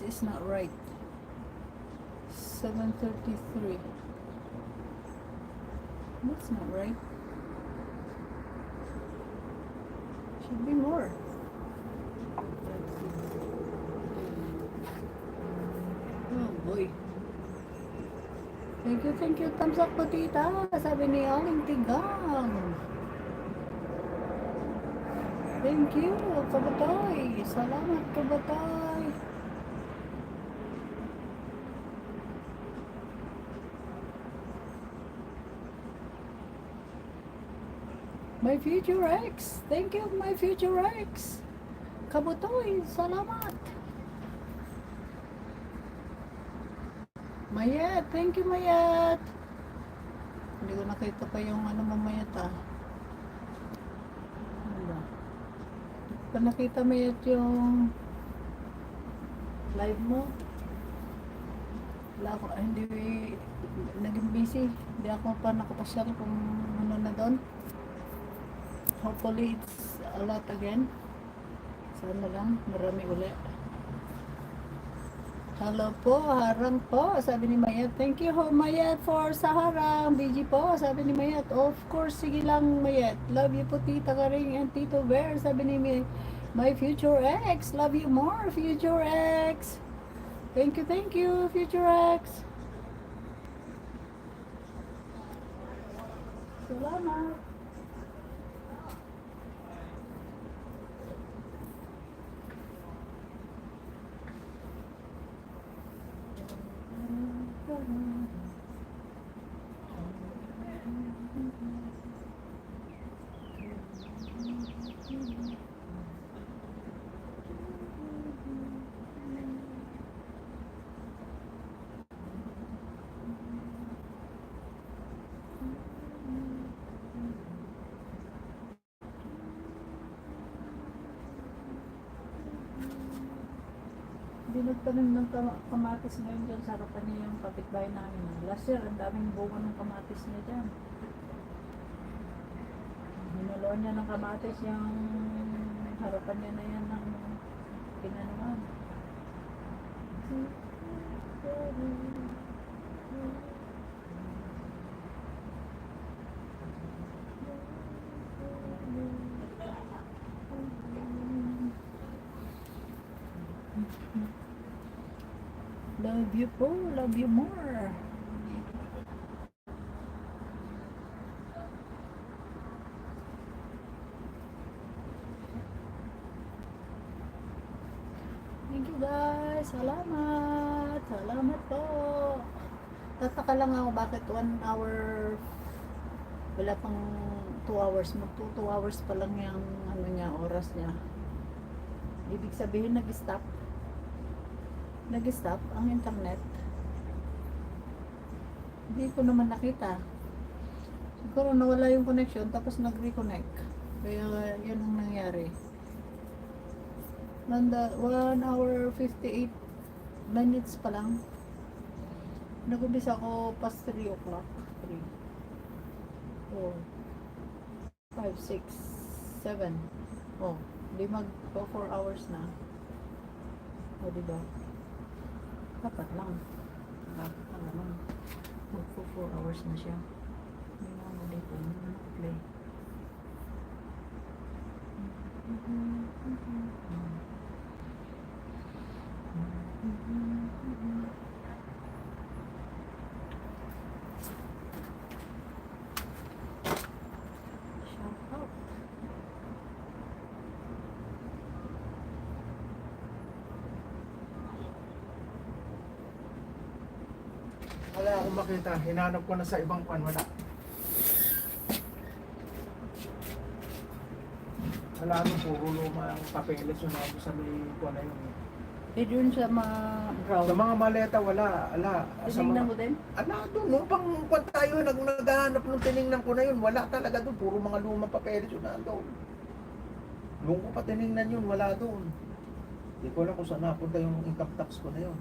is not right. 7:33. That's not right. Should be more. Oh boy. Thank you. Thumbs up po tita. Sabi ni Aling Tigang. Thank you, Kabatay. Salamat, Kabatay. My future ex. Thank you, my future ex. Kabutoy, salamat. Mayet, thank you, Mayet. Hindi ko nakita pa yung ano mo, Mayet, ah. Ano ba? Hindi ko pa nakita, Mayet, yung live mo. Wala ako, hindi, naging busy. Hindi ako pa nakapasyal kung ano na doon. Hopefully, it's a lot again. Sana lang, marami ulit. Hello po, harang po, sabi ni Mayat. Thank you ho, Mayat, for sa harang. BG po, sabi ni Mayat. Of course, sige lang, Mayat. Love you po, Tita Karing and Tito Bear, sabi ni my future ex. Love you more, future ex. Thank you, future ex. Salamat. Binagtanim ng kamatis ngayon dyan sa harapan niya yung kapitbahay namin. Last year, ang daming bunga ng kamatis niya dyan. Hinuloan niya ng kamatis yung harapan niya na yan ng pinanuan. Love you po, love you more. Thank you guys, salamat po. Tataka lang ako bakit 1 hour, wala pang 2 hours, mag 2 hours pa lang yung ano niya, oras niya. Ibig sabihin nag-stop ang internet. Hindi ko naman nakita. Siguro nawala yung connection tapos nag-reconnect. Kaya yun ang nangyari. 1 hour 58 minutes pa lang. Nag-umpisa ako past 3 o'clock. 3, 4, 5, 6, 7. Oh, di mag 4 hours na. O, diba? Dapat lang. Mag 4 hours na siya. May mga dito. Play. Shout out. Wala akong makita. Hinanap ko na sa ibang pan. Wala. Wala nung puro lumang papeles yung ako sa may kuha na yun. Dun sa mga brown. Sa mga maleta, wala. Tinignan mo din? Doon. Nung pang kuha tayo, naghahanap nung tinignan ko na yun. Wala talaga doon. Puro mga lumang papeles yun nandoon. Nung ko pa tinignan yun, wala doon. Hindi ko alam kung saan napunta yung income tax ko na yun.